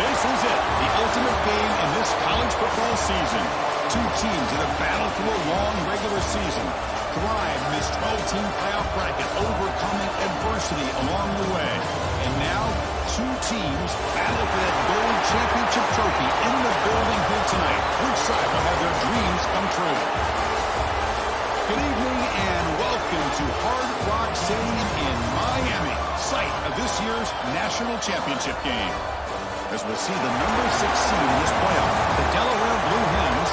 This is it, the ultimate game in this college football season. Two teams that have battled through a long regular season, thrived in this 12-team playoff bracket, overcoming adversity along the way. And now, two teams battle for that gold championship trophy in the building here tonight. Which side will have their dreams come true? Good evening and welcome to Hard Rock Stadium in Miami, site of this year's national championship game. As we'll see the number 6 seed in this playoff, the Delaware Blue Hens,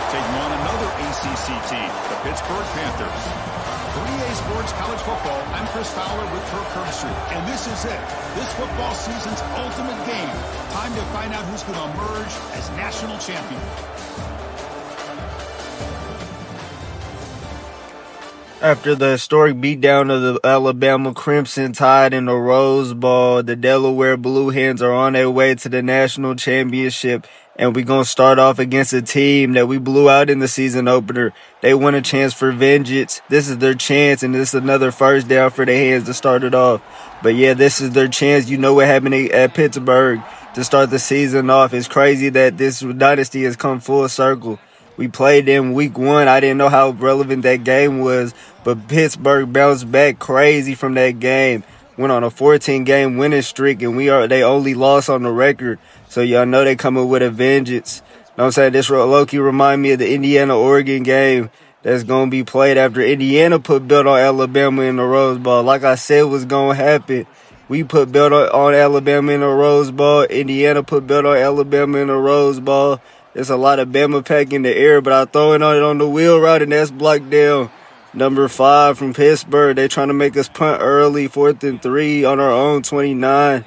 taking on another ACC team, the Pittsburgh Panthers. For EA Sports College Football, I'm Chris Fowler with Kirk Herbstreit, and this is it, this football season's ultimate game. Time to find out who's going to emerge as national champion. After the historic beatdown of the Alabama Crimson Tide in the Rose Bowl, the Delaware Blue Hens are on their way to the national championship, and we're going to start off against a team that we blew out in the season opener. They want a chance for vengeance. This is their chance, and this is another first down for the Hens to start it off. But yeah, this is their chance. You know what happened at Pittsburgh to start the season off. It's crazy that this dynasty has come full circle. We played them week 1. I didn't know how relevant that game was, but Pittsburgh bounced back crazy from that game. Went on a 14-game winning streak, and they only lost on the record. So y'all know they coming with a vengeance. You know what I'm saying? This low-key remind me of the Indiana-Oregon game that's going to be played after Indiana put belt on Alabama in the Rose Bowl. Like I said was going to happen. We put belt on Alabama in the Rose Bowl. Indiana put belt on Alabama in the Rose Bowl. There's a lot of Bama pack in the air, but I throw it on the wheel route, and that's blocked down. Number 5 from Pittsburgh. They trying to make us punt early, 4th and 3 on our own 29.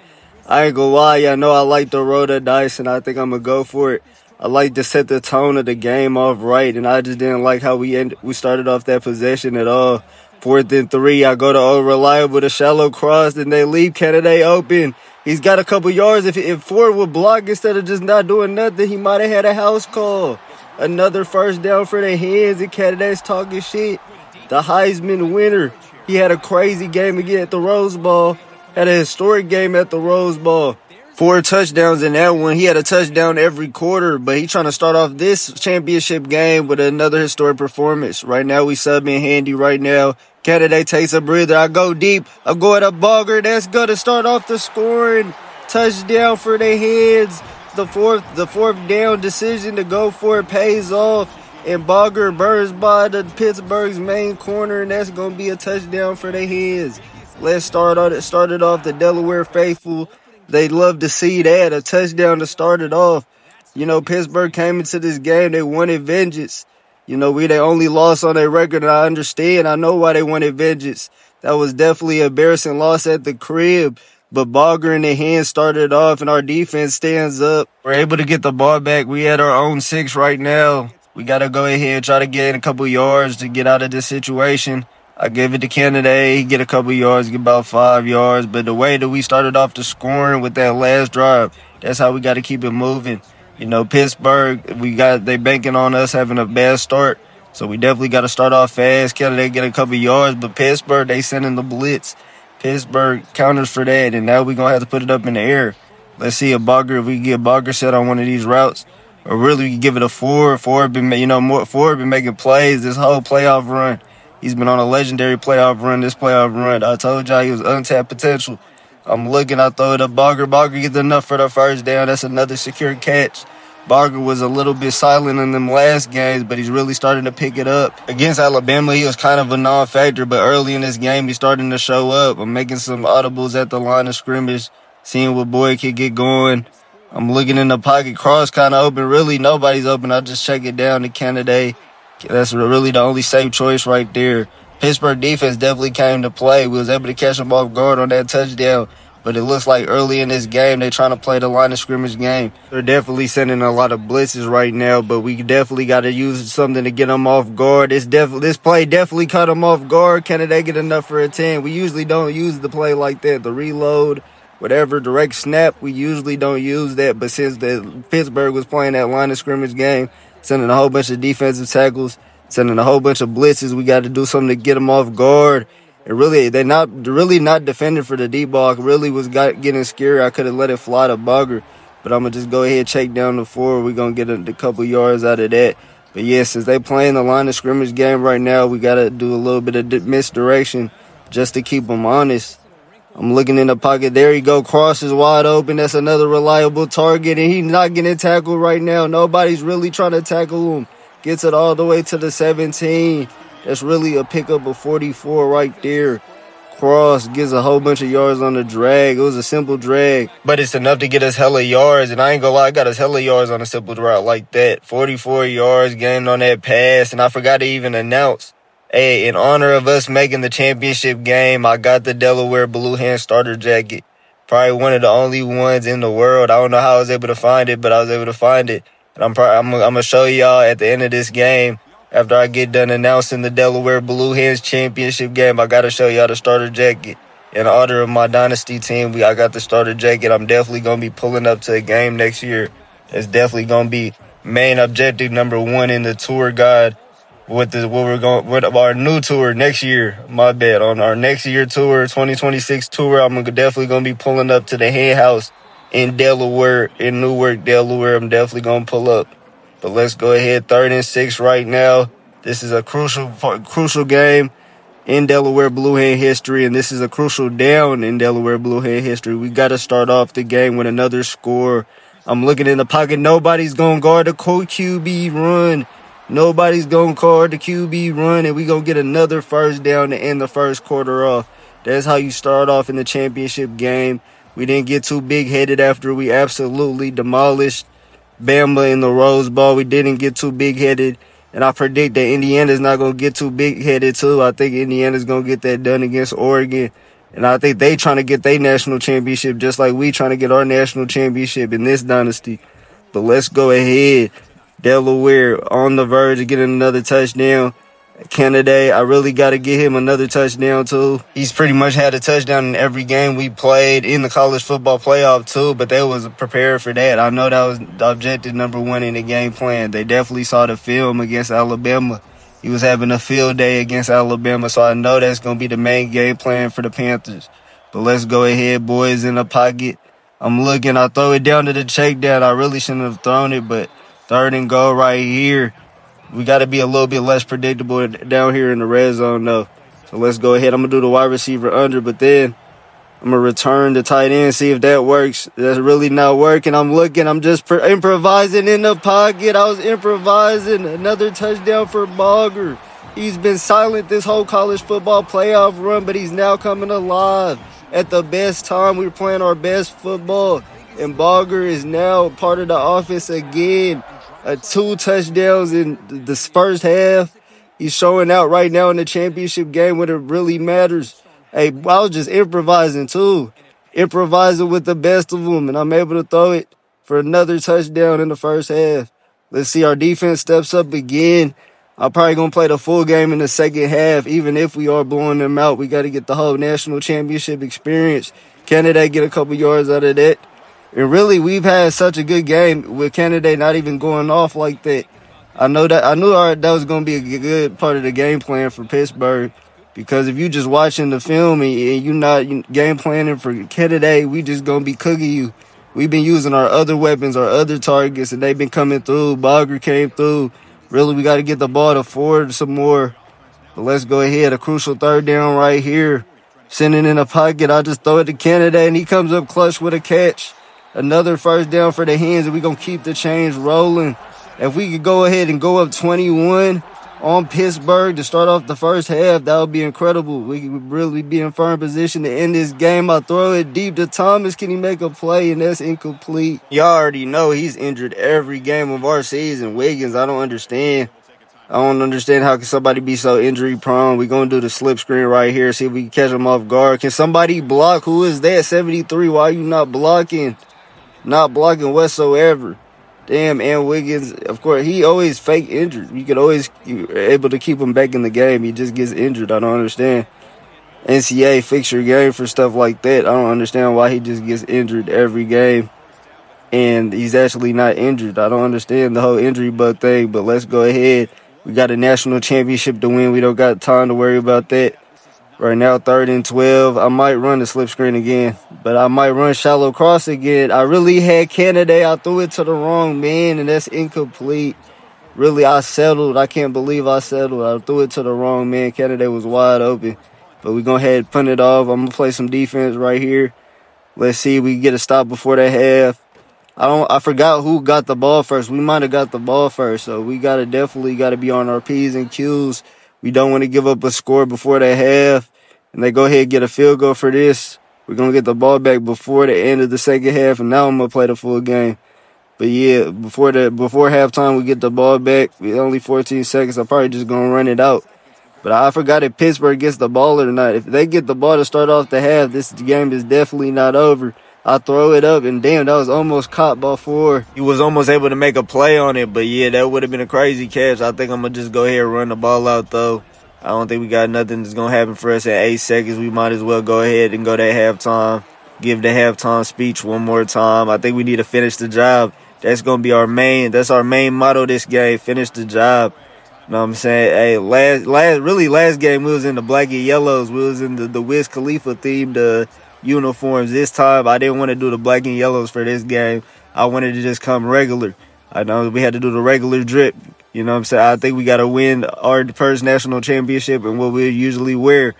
I ain't gonna lie, y'all know I like to roll the dice, and I think I'm gonna go for it. I like to set the tone of the game off right, and I just didn't like how we started off that possession at all. 4th and 3, I go to old reliable, the shallow cross, and they leave Kennedy open. He's got a couple yards. If Ford would block instead of just not doing nothing, he might have had a house call. Another first down for the Hens, and Kennedy's talking shit. The Heisman winner. He had a crazy game again at the Rose Bowl. Had a historic game at the Rose Bowl. 4 touchdowns in that one. He had a touchdown every quarter, but he trying to start off this championship game with another historic performance. Right now, we subbing Handy right now. Kennedy takes a breather. I go deep. I go at a bogger. That's going to start off the scoring. Touchdown for the Hens. The fourth down decision to go for it pays off. And Bogger burns by the Pittsburgh's main corner, and that's going to be a touchdown for the Hens. Let's start it off. The Delaware faithful, they love to see that, a touchdown to start it off. You know, Pittsburgh came into this game, they wanted vengeance. You know, they only lost on their record, and I understand. I know why they wanted vengeance. That was definitely an embarrassing loss at the crib. But Bogger and the Hens started off, and our defense stands up. We're able to get the ball back. We at our own 6 right now. We got to go ahead and try to get a couple yards to get out of this situation. I give it to Kennedy. He get a couple yards, get about 5 yards. But the way that we started off the scoring with that last drive, that's how we got to keep it moving. You know, Pittsburgh, they banking on us having a bad start. So we definitely got to start off fast. Kennedy get a couple yards. But Pittsburgh, they sending the blitz. Pittsburgh counters for that. And now we're going to have to put it up in the air. Let's see if we get Bogger set on one of these routes. Or really, we can give it a Ford. Ford been making plays this whole playoff run. He's been on a legendary playoff run, this playoff run. I told y'all he was untapped potential. I'm looking, I throw it up Bogger. Bogger gets enough for the first down. That's another secure catch. Bogger was a little bit silent in them last games, but he's really starting to pick it up. Against Alabama, he was kind of a non-factor, but early in this game, he's starting to show up. I'm making some audibles at the line of scrimmage, seeing what boy could get going. I'm looking in the pocket, cross kind of open. Really, nobody's open. I just check it down to Kennedy. That's really the only safe choice right there. Pittsburgh defense definitely came to play. We was able to catch them off guard on that touchdown. But it looks like early in this game, they're trying to play the line of scrimmage game. They're definitely sending a lot of blitzes right now, but we definitely got to use something to get them off guard. This play definitely cut them off guard. Kennedy get enough for a 10? We usually don't use the play like that, the reload. Whatever, direct snap, we usually don't use that. But since Pittsburgh was playing that line of scrimmage game, sending a whole bunch of defensive tackles, sending a whole bunch of blitzes, we got to do something to get them off guard. And really, they're not defending for the deep ball. Really was getting scary. I could have let it fly to Bogger. but I'm going to just go ahead and check down the 4. We're going to get a couple yards out of that. But, yeah, since they playing the line of scrimmage game right now, we got to do a little bit of misdirection just to keep them honest. I'm looking in the pocket. There you go. Cross is wide open. That's another reliable target, and he's not getting tackled right now. Nobody's really trying to tackle him. Gets it all the way to the 17. That's really a pickup of 44 right there. Cross gives a whole bunch of yards on the drag. It was a simple drag, but it's enough to get us hella yards. And I ain't gonna lie, I got us hella yards on a simple route like that. 44 yards gained on that pass, and I forgot to even announce. Hey, in honor of us making the championship game, I got the Delaware Blue Hens starter jacket. Probably one of the only ones in the world. I don't know how I was able to find it, but I was able to find it. And I'm gonna show y'all at the end of this game. After I get done announcing the Delaware Blue Hens championship game, I got to show y'all the starter jacket. In honor of my Dynasty team, I got the starter jacket. I'm definitely going to be pulling up to a game next year. It's definitely going to be main objective number 1 in the tour guide with our new tour next year. My bad. On our next year tour, 2026 tour, I'm definitely going to be pulling up to the Hen House in Delaware, in Newark, Delaware. I'm definitely going to pull up. But let's go ahead. 3rd and 6 right now. This is a crucial game in Delaware Blue Hen history, and this is a crucial down in Delaware Blue Hen history. We got to start off the game with another score. I'm looking in the pocket. Nobody's going to guard the QB run. Nobody's going to guard the QB run, and we're going to get another first down to end the first quarter off. That's how you start off in the championship game. We didn't get too big-headed after we absolutely demolished Bama in the Rose Bowl. We didn't get too big-headed, and I predict that Indiana's not going to get too big-headed too. I think Indiana's going to get that done against Oregon, and I think they trying to get their national championship just like we trying to get our national championship in this dynasty. But let's go ahead. Delaware on the verge of getting another touchdown. Kennedy, I really got to get him another touchdown too. He's pretty much had a touchdown in every game we played in the college football playoff too, but they was prepared for that. I know that was the objective number 1 in the game plan. They definitely saw the film against Alabama. He was having a field day against Alabama, so I know that's going to be the main game plan for the Panthers. But let's go ahead, boys, in the pocket. I'm looking. I throw it down to the check down. I really shouldn't have thrown it, but 3rd and goal right here. We got to be a little bit less predictable down here in the red zone, though. So let's go ahead. I'm going to do the wide receiver under, but then I'm going to return the tight end, see if that works. That's really not working. I'm looking. I'm just improvising in the pocket. I was improvising. Another touchdown for Bogger. He's been silent this whole college football playoff run, but he's now coming alive. At the best time, we're playing our best football, and Bogger is now part of the offense again. 2 touchdowns in the first half. He's showing out right now in the championship game when it really matters. Hey, I was just improvising too. Improvising with the best of them, and I'm able to throw it for another touchdown in the first half. Let's see, our defense steps up again. I'm probably going to play the full game in the second half. Even if we are blowing them out, we got to get the whole national championship experience. Canada get a couple yards out of that. And really, we've had such a good game with Kennedy not even going off like that. I knew that was going to be a good part of the game plan for Pittsburgh, because if you just watching the film and you're not game planning for Kennedy, we just going to be cooking you. We've been using our other weapons, our other targets, and they've been coming through. Bogger came through. Really, we got to get the ball to Ford some more. But let's go ahead. A crucial 3rd down right here. Sending in a pocket. I just throw it to Kennedy, and he comes up clutch with a catch. Another first down for the Hens, and we're going to keep the chains rolling. If we could go ahead and go up 21 on Pittsburgh to start off the first half, that would be incredible. We could really be in firm position to end this game. I throw it deep to Thomas. Can he make a play? And that's incomplete. Y'all already know he's injured every game of our season. Wiggins, I don't understand. I don't understand how can somebody be so injury prone. We're going to do the slip screen right here, see if we can catch him off guard. Can somebody block? Who is that? 73. Why are you not blocking? Not blocking whatsoever. Damn, and Wiggins, of course, he always fake injured. You're able to keep him back in the game. He just gets injured. I don't understand. NCAA fix your game for stuff like that. I don't understand why he just gets injured every game. And he's actually not injured. I don't understand the whole injury bug thing, but let's go ahead. We got a national championship to win. We don't got time to worry about that. Right now, 3rd and 12. I might run the slip screen again, but I might run shallow cross again. I really had Kennedy. I threw it to the wrong man, and that's incomplete. Really, I settled. I can't believe I settled. I threw it to the wrong man. Kennedy was wide open. But we're going to head punt it off. I'm going to play some defense right here. Let's see if we can get a stop before the half. I forgot who got the ball first. We might have got the ball first, so we definitely gotta be on our P's and Q's. We don't want to give up a score before the half, and they go ahead and get a field goal for this. We're gonna get the ball back before the end of the second half, and now I'm gonna play the full game. But yeah, before halftime, we get the ball back. With only 14 seconds. I'm probably just gonna run it out. But I forgot if Pittsburgh gets the ball or not. If they get the ball to start off the half, this game is definitely not over. I throw it up, and damn, that was almost caught by 4. He was almost able to make a play on it, but yeah, that would have been a crazy catch. I think I'm going to just go ahead and run the ball out, though. I don't think we got nothing that's going to happen for us in 8 seconds. We might as well go ahead and go to halftime, give the halftime speech one more time. I think we need to finish the job. That's going to be that's our main motto this game, finish the job. You know what I'm saying? Hey, last game we was in the black and yellows. We was in the Wiz Khalifa themed uniforms. This time I didn't want to do the black and yellows for this game. I wanted to just come regular. I know we had to do the regular drip. You know what I'm saying? I think we got to win our first national championship and what we usually wear.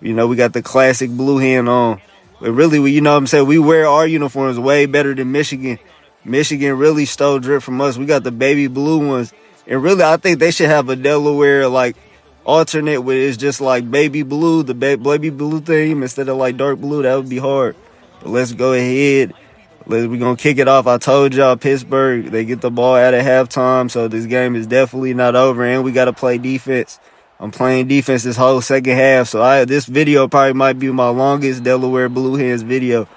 You know, we got the classic blue hen on. But really, you know what I'm saying? We wear our uniforms way better than Michigan. Michigan really stole drip from us. We got the baby blue ones. And really, I think they should have a Delaware, like, alternate where it's just like baby blue, the baby blue theme instead of like dark blue. That would be hard. But let's go ahead. We're going to kick it off. I told y'all Pittsburgh, they get the ball at a halftime, so this game is definitely not over, and we got to play defense. I'm playing defense this whole second half, so this video probably might be my longest Delaware Blue Hens video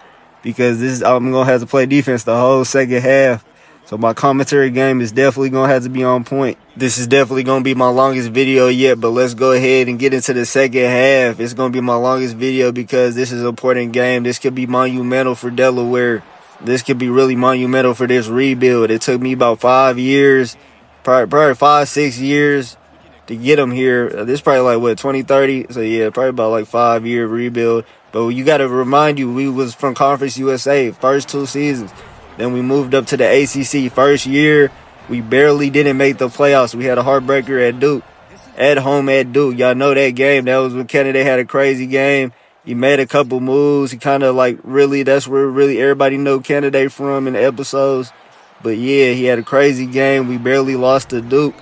because I'm going to have to play defense the whole second half. So my commentary game is definitely going to have to be on point. This is definitely going to be my longest video yet, but let's go ahead and get into the second half. It's going to be my longest video because this is an important game. This could be monumental for Delaware. This could be really monumental for this rebuild. It took me about 5 years, probably 5-6 years to get them here. This is probably like, 2030? So yeah, probably about like 5-year rebuild. But you got to remind you, we was from Conference USA, first 2 seasons. Then we moved up to the ACC. First year, we barely didn't make the playoffs. We had a heartbreaker at Duke, at home at Duke. Y'all know that game. That was when Kennedy had a crazy game. He made a couple moves. He kind of that's where really everybody know Kennedy from in the episodes. But yeah, he had a crazy game. We barely lost to Duke.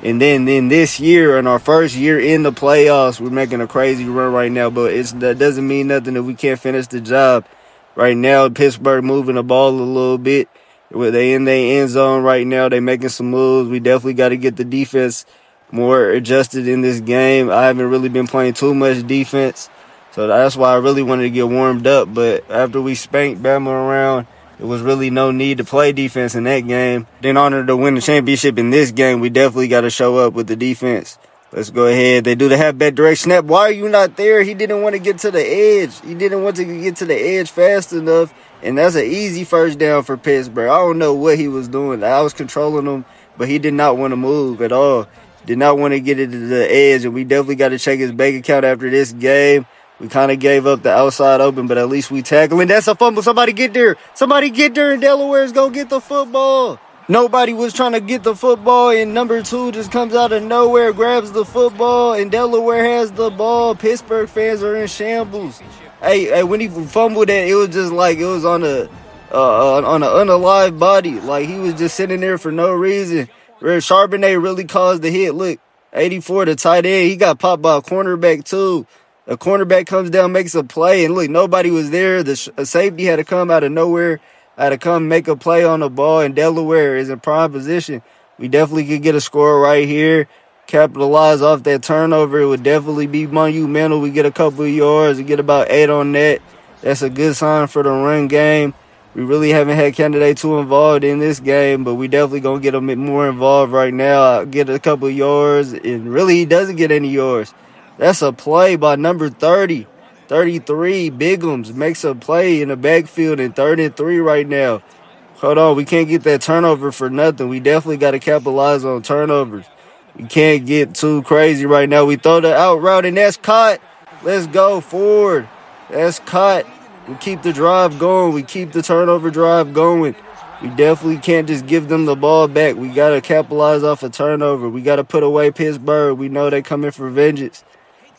And then this year, in our first year in the playoffs, we're making a crazy run right now. But that doesn't mean nothing if we can't finish the job. Right now, Pittsburgh moving the ball a little bit. They in their end zone right now. They making some moves. We definitely got to get the defense more adjusted in this game. I haven't really been playing too much defense, so that's why I really wanted to get warmed up. But after we spanked Bama around, there was really no need to play defense in that game. In order to win the championship in this game, we definitely got to show up with the defense. Let's go ahead. They do the halfback direct snap. Why are you not there? He didn't want to get to the edge. He didn't want to get to the edge fast enough. And that's an easy first down for Pittsburgh. I don't know what he was doing. I was controlling him, but he did not want to move at all. Did not want to get it to the edge. And we definitely got to check his bank account after this game. We kind of gave up the outside open, but at least we tackling. That's a fumble. Somebody get there. Somebody get there, and Delaware's going to get the football. Nobody was trying to get the football, and number 2 just comes out of nowhere, grabs the football, and Delaware has the ball. Pittsburgh fans are in shambles. Hey, when he fumbled it was just like it was on an unalive body. Like he was just sitting there for no reason. Charbonnet really caused the hit. Look, 84, the tight end, he got popped by a cornerback too. A cornerback comes down, makes a play, and look, nobody was there. The safety had to come out of nowhere. Had to come make a play on the ball, and Delaware is in prime position. We definitely could get a score right here, capitalize off that turnover. It would definitely be monumental. We get a couple of yards, we get about 8 on that. That's a good sign for the run game. We really haven't had Candidate too involved in this game, but we definitely going to get him more involved right now. Get a couple of yards, and really he doesn't get any yards. That's a play by number 30. 33, Bigums makes a play in the backfield in 3rd and 3 right now. Hold on, we can't get that turnover for nothing. We definitely got to capitalize on turnovers. We can't get too crazy right now. We throw the out route, and that's caught. Let's go forward. That's cut. We keep the drive going. We keep the turnover drive going. We definitely can't just give them the ball back. We got to capitalize off a turnover. We got to put away Pittsburgh. We know they're coming for vengeance.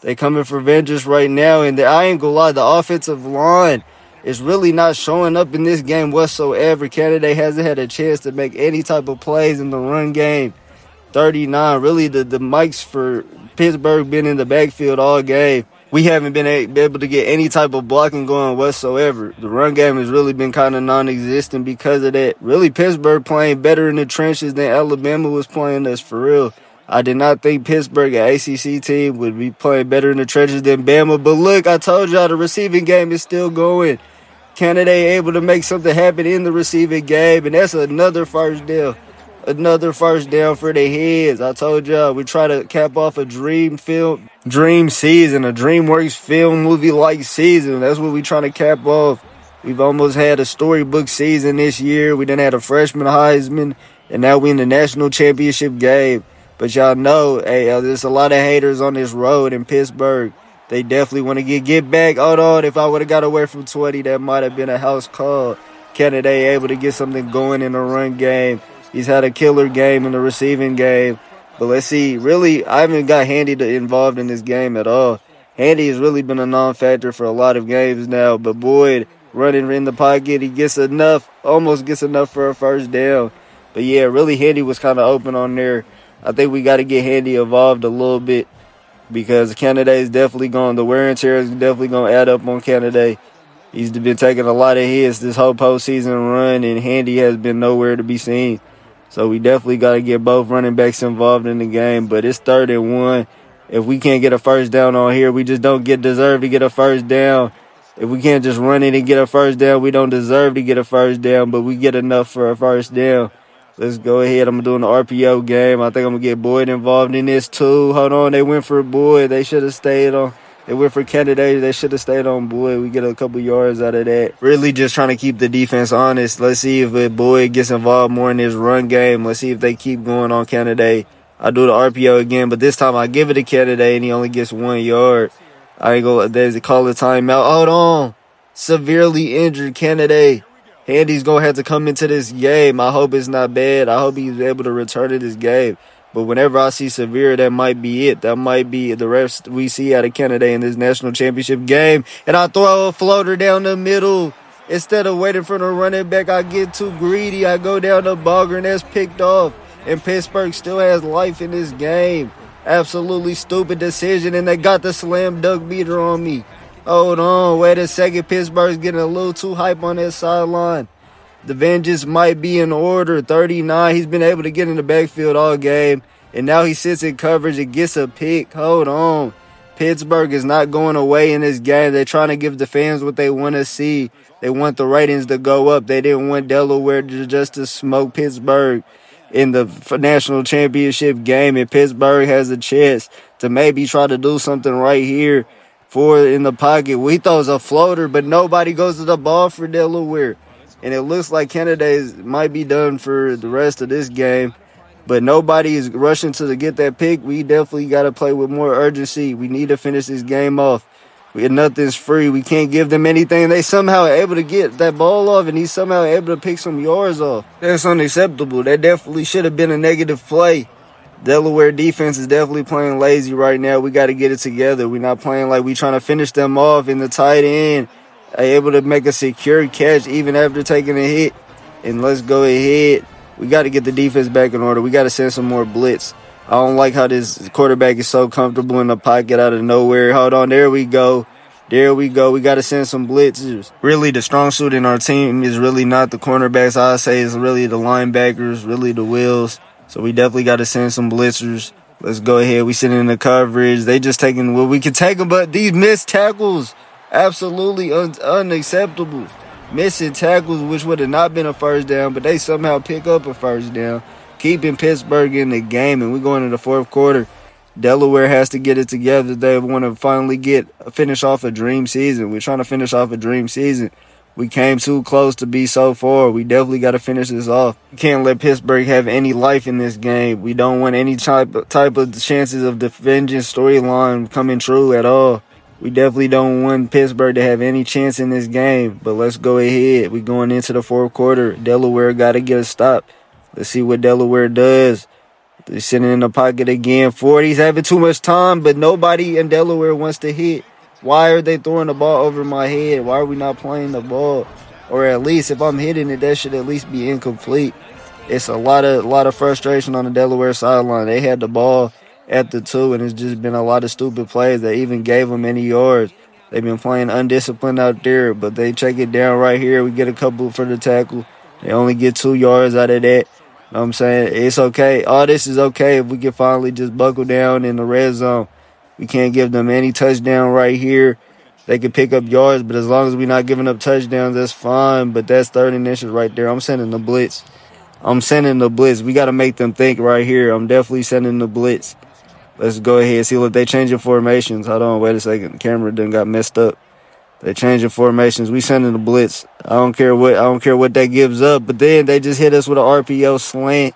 They coming for vengeance right now. And I ain't gonna lie, the offensive line is really not showing up in this game whatsoever. Canada hasn't had a chance to make any type of plays in the run game. 39. Really, the mics for Pittsburgh been in the backfield all game. We haven't been able to get any type of blocking going whatsoever. The run game has really been kind of non-existent because of that. Really, Pittsburgh playing better in the trenches than Alabama was playing us, for real. I did not think Pittsburgh, an ACC team, would be playing better in the trenches than Bama. But look, I told y'all the receiving game is still going. Canada able to make something happen in the receiving game, and that's another first down. Another first down for the Hens. I told y'all we try to cap off a dream season, a DreamWorks film movie-like season. That's what we trying to cap off. We've almost had a storybook season this year. We done had a freshman Heisman, and now we in the national championship game. But y'all know, hey, there's a lot of haters on this road in Pittsburgh. They definitely want to get back. Hold on, if I would have got away from 20, that might have been a house call. Canada able to get something going in the run game. He's had a killer game in the receiving game. But let's see. Really, I haven't got Handy involved in this game at all. Handy has really been a non-factor for a lot of games now. But Boyd running in the pocket, he gets enough, almost gets enough for a first down. But yeah, really Handy was kind of open on there. I think we got to get Handy involved a little bit because Canada is definitely going, the wear and tear is definitely going to add up on Canada. He's been taking a lot of hits this whole postseason run, and Handy has been nowhere to be seen. So we definitely got to get both running backs involved in the game. But it's 3rd and 1. If we can't get a first down on here, we just don't deserve to get a first down. If we can't just run it and get a first down, we don't deserve to get a first down, but we get enough for a first down. Let's go ahead. I'm doing the RPO game. I think I'm going to get Boyd involved in this too. Hold on. They went for Boyd. They should have stayed on. They went for Kennedy. They should have stayed on Boyd. We get a couple yards out of that. Really just trying to keep the defense honest. Let's see if Boyd gets involved more in this run game. Let's see if they keep going on Kennedy. I do the RPO again, but this time I give it to Kennedy and he only gets 1 yard. I ain't gonna call a timeout. Hold on. Severely injured Kennedy. Handy's going to have to come into this game. I hope it's not bad. I hope he's able to return to this game. But whenever I see severe, that might be it. That might be the rest we see out of Canada in this national championship game. And I throw a floater down the middle. Instead of waiting for the running back, I get too greedy. I go down the bogger, and that's picked off. And Pittsburgh still has life in this game. Absolutely stupid decision, and they got the slam dunk beater on me. Hold on, wait a second. Pittsburgh's getting a little too hype on that sideline. The vengeance might be in order. 39, he's been able to get in the backfield all game. And now he sits in coverage and gets a pick. Hold on. Pittsburgh is not going away in this game. They're trying to give the fans what they want to see. They want the ratings to go up. They didn't want Delaware just to smoke Pittsburgh in the national championship game. And Pittsburgh has a chance to maybe try to do something right here. For in the pocket. He throws a floater, but nobody goes to the ball for Delaware. And it looks like Canada might be done for the rest of this game. But nobody is rushing to get that pick. We definitely got to play with more urgency. We need to finish this game off. Nothing's free. We can't give them anything. They somehow are able to get that ball off, and he's somehow able to pick some yards off. That's unacceptable. That definitely should have been a negative play. Delaware defense is definitely playing lazy right now. We got to get it together. We're not playing like we trying to finish them off in the tight end. Able to make a secure catch even after taking a hit. And let's go ahead. We got to get the defense back in order. We got to send some more blitz. I don't like how this quarterback is so comfortable in the pocket out of nowhere. Hold on. There we go. There we go. We got to send some blitzers. Really, the strong suit in our team is really not the cornerbacks. I say it's really the linebackers, really the wheels. So we definitely got to send some blitzers. Let's go ahead. We sit in the coverage. They just taking what we can take them, but these missed tackles, absolutely unacceptable. Missing tackles, which would have not been a first down, but they somehow pick up a first down, keeping Pittsburgh in the game. And we're going into the fourth quarter. Delaware has to get it together. They want to finally finish off a dream season. We're trying to finish off a dream season. We came too close to be so far. We definitely got to finish this off. We can't let Pittsburgh have any life in this game. We don't want any type of chances of the vengeance storyline coming true at all. We definitely don't want Pittsburgh to have any chance in this game. But let's go ahead. We going into the fourth quarter. Delaware got to get a stop. Let's see what Delaware does. They're sitting in the pocket again. 40's having too much time, but nobody in Delaware wants to hit. Why are they throwing the ball over my head? Why are we not playing the ball? Or at least if I'm hitting it, that should at least be incomplete. It's a lot of frustration on the Delaware sideline. They had the ball at the 2, and it's just been a lot of stupid plays that even gave them any yards. They've been playing undisciplined out there, but they check it down right here. We get a couple for the tackle. They only get 2 yards out of that. You know what I'm saying? It's okay. All this is okay if we can finally just buckle down in the red zone. We can't give them any touchdown right here. They can pick up yards, but as long as we're not giving up touchdowns, that's fine. But that's 3rd and inches right there. I'm sending the blitz. We got to make them think right here. I'm definitely sending the blitz. Let's go ahead and see what they changing formations. Hold on, wait a second. The camera done got messed up. They changing formations. We sending the blitz. I don't care what that gives up. But then they just hit us with an RPO slant.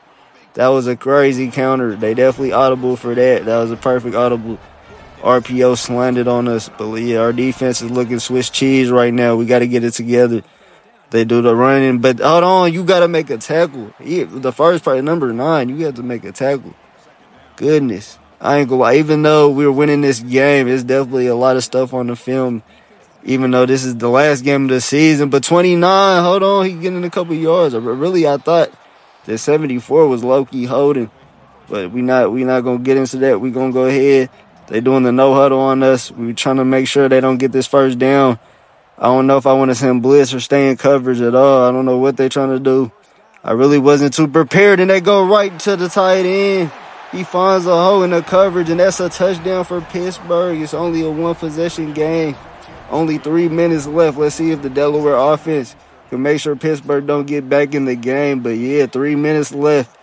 That was a crazy counter. They definitely audible for that. That was a perfect audible. RPO slanted on us. But yeah, our defense is looking Swiss cheese right now. We got to get it together. They do the running. But hold on, you got to make a tackle. Yeah, the first part, number 9, you have to make a tackle. Goodness. I ain't gonna lie. Even though we're winning this game, it's definitely a lot of stuff on the film. Even though this is the last game of the season. But 29, hold on, he getting a couple yards. Really, I thought that 74 was low-key holding. But we not going to get into that. We going to go ahead. They doing the no-huddle on us. We trying to make sure they don't get this first down. I don't know if I want to send blitz or stay in coverage at all. I don't know what they trying to do. I really wasn't too prepared, and they go right to the tight end. He finds a hole in the coverage, and that's a touchdown for Pittsburgh. It's only a 1-possession game. Only 3 minutes left. Let's see if the Delaware offense can make sure Pittsburgh don't get back in the game. But, yeah, 3 minutes left.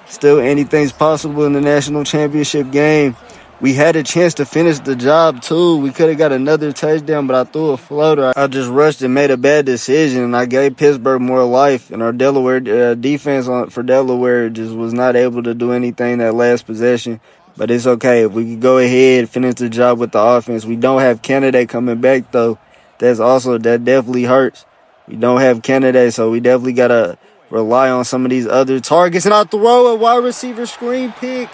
Still anything's possible in the national championship game. We had a chance to finish the job, too. We could have got another touchdown, but I threw a floater. I just rushed and made a bad decision, and I gave Pittsburgh more life. And our Delaware defense for Delaware just was not able to do anything that last possession. But it's okay. If we can go ahead and finish the job with the offense. We don't have Kennedy coming back, though. That definitely hurts. We don't have Kennedy, so we definitely got to rely on some of these other targets. And I throw a wide receiver screen pick.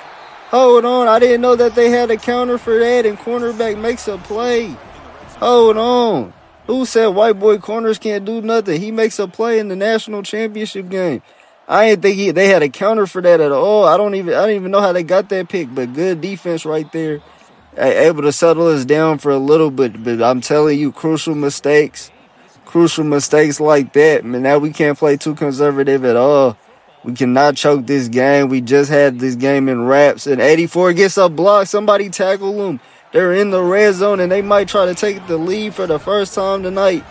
Hold on. I didn't know that they had a counter for that, and cornerback makes a play. Hold on. Who said white boy corners can't do nothing? He makes a play in the national championship game. I didn't think they had a counter for that at all. I don't even know how they got that pick, but good defense right there. Able to settle us down for a little bit, but I'm telling you, crucial mistakes like that, man. Now we can't play too conservative at all. We cannot choke this game. We just had this game in wraps, and 84 gets a block. Somebody tackle them. They're in the red zone, and they might try to take the lead for the first time tonight.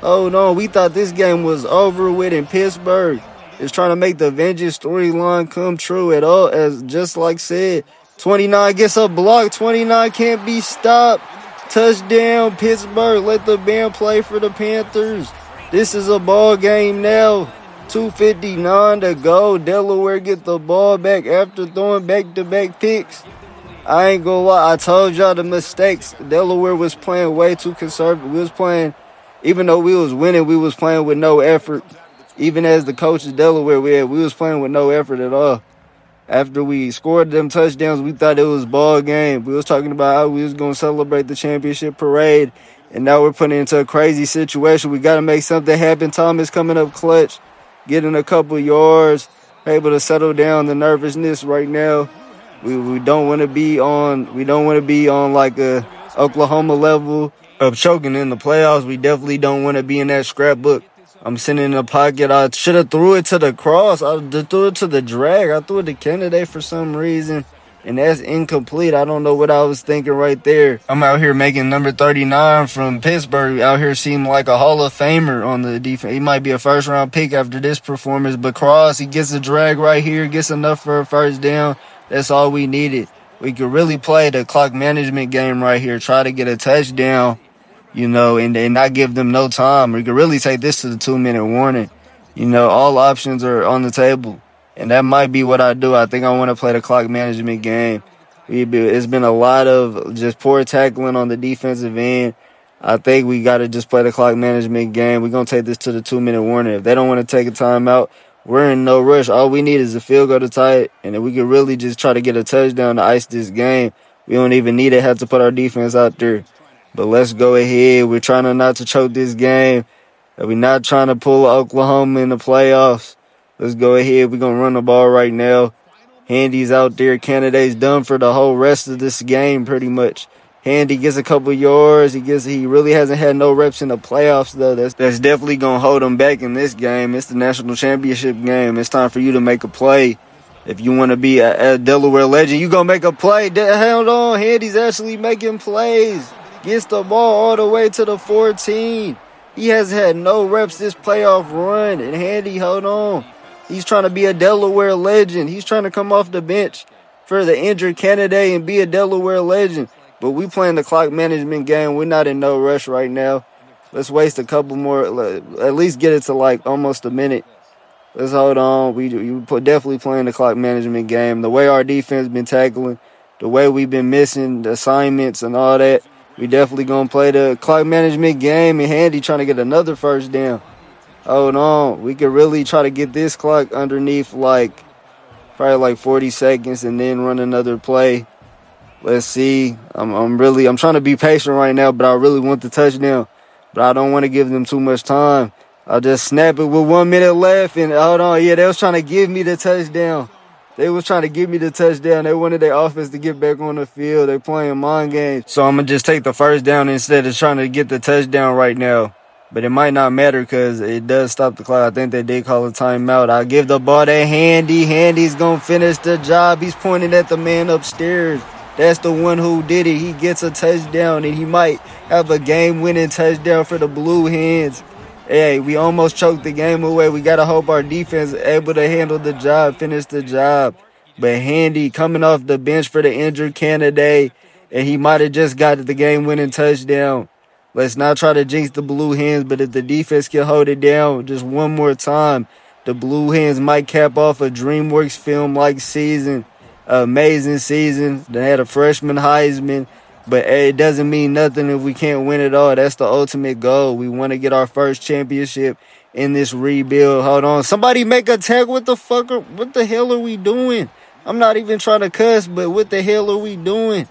Oh, no, we thought this game was over with in Pittsburgh. Is trying to make the vengeance storyline come true at all, as just like said. 29 gets a block. 29 can't be stopped. Touchdown, Pittsburgh. Let the band play for the Panthers. This is a ball game now. 2:59 to go. Delaware get the ball back after throwing back-to-back picks. I ain't gonna lie. I told y'all the mistakes. Delaware was playing way too conservative. We was playing, even though we was winning, we was playing with no effort. Even as the coach of Delaware, we was playing with no effort at all. After we scored them touchdowns, we thought it was ball game. We was talking about how we was going to celebrate the championship parade, and now we're putting into a crazy situation. We got to make something happen. Thomas coming up clutch, getting a couple yards, able to settle down the nervousness right now. We don't want to be on like a Oklahoma level of choking in the playoffs. We definitely don't want to be in that scrapbook. I'm sitting in the pocket. I should have threw it to the cross. I threw it to the drag. I threw it to Kennedy for some reason, and that's incomplete. I don't know what I was thinking right there. I'm out here making number 39 from Pittsburgh out here seem like a Hall of Famer on the defense. He might be a first-round pick after this performance, but Cross, he gets a drag right here, gets enough for a first down. That's all we needed. We could really play the clock management game right here, try to get a touchdown, and not give them no time. We could really take this to the 2-minute warning. All options are on the table, and that might be what I do. I think I want to play the clock management game. It's been a lot of just poor tackling on the defensive end. I think we got to just play the clock management game. We're going to take this to the 2-minute warning. If they don't want to take a timeout, we're in no rush. All we need is a field goal to tie it, and if we can really just try to get a touchdown to ice this game, we don't even need to have to put our defense out there. But let's go ahead. We're trying not to choke this game. We're not trying to pull Oklahoma in the playoffs. Let's go ahead. We're going to run the ball right now. Handy's out there. Canada's done for the whole rest of this game pretty much. Handy gets a couple yards. He really hasn't had no reps in the playoffs, though. That's definitely going to hold him back in this game. It's the national championship game. It's time for you to make a play. If you want to be a Delaware legend, you going to make a play. Hold on. Handy's actually making plays. Gets the ball all the way to the 14. He has had no reps this playoff run. And Handy, hold on. He's trying to be a Delaware legend. He's trying to come off the bench for the injured candidate and be a Delaware legend. But we playing the clock management game. We're not in no rush right now. Let's waste a couple more. At least get it to like almost a minute. Let's hold on. We definitely playing the clock management game. The way our defense been tackling, the way we've been missing the assignments and all that, we definitely going to play the clock management game. And Handy trying to get another first down. Hold on. We could really try to get this clock underneath probably like 40 seconds and then run another play. Let's see. I'm trying to be patient right now, but I really want the touchdown. But I don't want to give them too much time. I'll just snap it with 1 minute left. And hold on. Yeah, they was trying to give me the touchdown. They wanted their offense to get back on the field. They playing mind games. So I'm going to just take the first down instead of trying to get the touchdown right now. But it might not matter because it does stop the clock. I think they did call a timeout. I'll give the ball to Handy. Handy's going to finish the job. He's pointing at the man upstairs. That's the one who did it. He gets a touchdown, and he might have a game-winning touchdown for the Blue Hens. Hey, we almost choked the game away. We got to hope our defense is able to handle the job, finish the job. But Handy coming off the bench for the injured candidate, and he might have just got the game-winning touchdown. Let's not try to jinx the Blue Hens, but if the defense can hold it down just one more time, the Blue Hens might cap off a DreamWorks film-like season. Amazing season. They had a freshman Heisman, but it doesn't mean nothing if we can't win it all. That's the ultimate goal. We want to get our first championship in this rebuild. Hold on. Somebody make a tag. What the hell are we doing? I'm not even trying to cuss, but what the hell are we doing?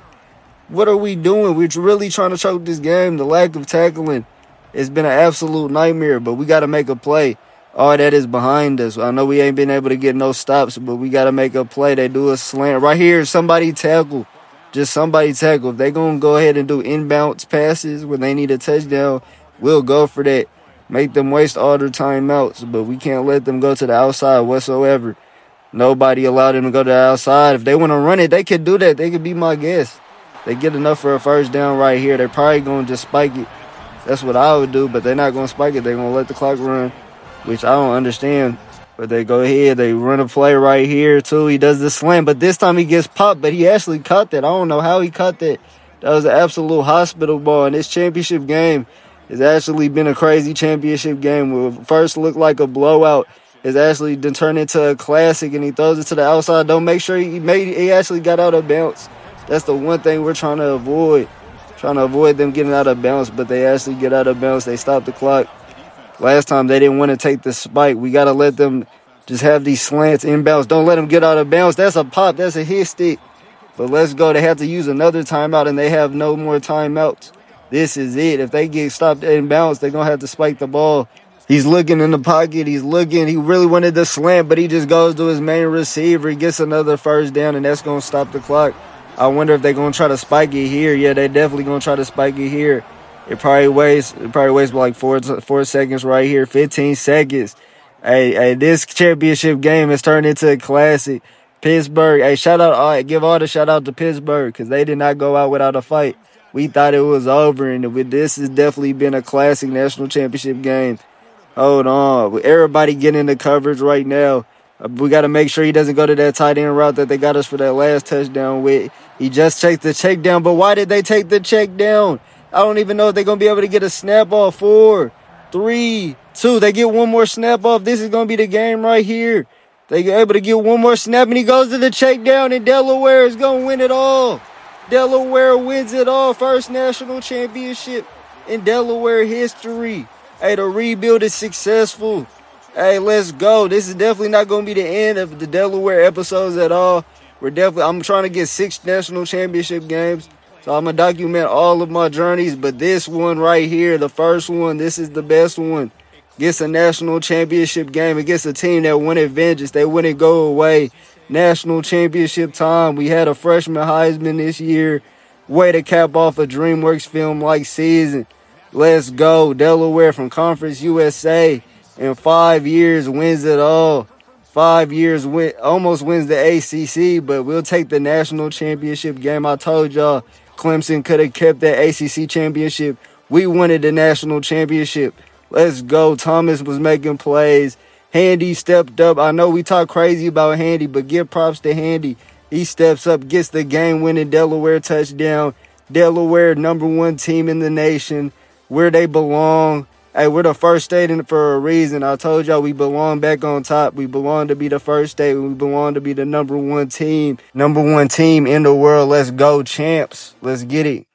What are we doing? We're really trying to choke this game. The lack of tackling has been an absolute nightmare, but we got to make a play. All that is behind us. I know we ain't been able to get no stops, but we got to make a play. They do a slant. Right here, somebody tackle. Just somebody tackle. If they going to go ahead and do inbounds passes when they need a touchdown, we'll go for that. Make them waste all their timeouts, but we can't let them go to the outside whatsoever. Nobody allowed them to go to the outside. If they want to run it, they could do that. They could be my guest. They get enough for a first down right here. They're probably going to just spike it. That's what I would do, but they're not going to spike it. They're going to let the clock run, which I don't understand. But they go ahead. They run a play right here, too. He does the slam, but this time he gets popped, but he actually caught that. I don't know how he caught that. That was an absolute hospital ball. And this championship game has actually been a crazy championship game. What first looked like a blowout has actually turned into a classic, and he throws it to the outside. Don't make sure he actually got out of bounds. That's the one thing we're trying to avoid. Trying to avoid them getting out of bounds, but they actually get out of bounds. They stop the clock. Last time they didn't want to take the spike. We got to let them just have these slants inbounds. Don't let them get out of bounds. That's a pop. That's a hit stick. But let's go. They have to use another timeout, and they have no more timeouts. This is it. If they get stopped inbounds, they're going to have to spike the ball. He's looking in the pocket. He's looking. He really wanted the slant, but he just goes to his main receiver. He gets another first down, and that's going to stop the clock. I wonder if they're going to try to spike it here. Yeah, they definitely going to try to spike it here. It probably wastes like 4 seconds right here, 15 seconds. Hey, this championship game has turned into a classic. Pittsburgh, give all the shout out to Pittsburgh because they did not go out without a fight. We thought it was over, and this has definitely been a classic national championship game. Hold on. Everybody getting into coverage right now. We got to make sure he doesn't go to that tight end route that they got us for that last touchdown with. He just checked the check down, but why did they take the check down? I don't even know if they're going to be able to get a snap off. 4, 3, 2. They get one more snap off. This is going to be the game right here. They able to get one more snap, and he goes to the check down, and Delaware is going to win it all. Delaware wins it all. First national championship in Delaware history. Hey, the rebuild is successful. Hey, let's go. This is definitely not going to be the end of the Delaware episodes at all. I'm trying to get 6 national championship games. So I'm going to document all of my journeys. But this one right here, the first one, this is the best one. Gets a national championship game against a team that wanted vengeance. They wouldn't go away. National championship time. We had a freshman Heisman this year. Way to cap off a DreamWorks film-like season. Let's go. Delaware from Conference USA in 5 years wins it all. 5 years almost wins the ACC, but we'll take the national championship game. I told y'all Clemson could have kept that ACC championship. We wanted the national championship. Let's go. Thomas was making plays. Handy stepped up. I know we talk crazy about Handy, but give props to Handy. He steps up, gets the game-winning Delaware touchdown. Delaware, #1 team in the nation, where they belong. Hey, we're the first state for a reason. I told y'all we belong back on top. We belong to be the first state. We belong to be the #1 team. #1 team in the world. Let's go, champs. Let's get it.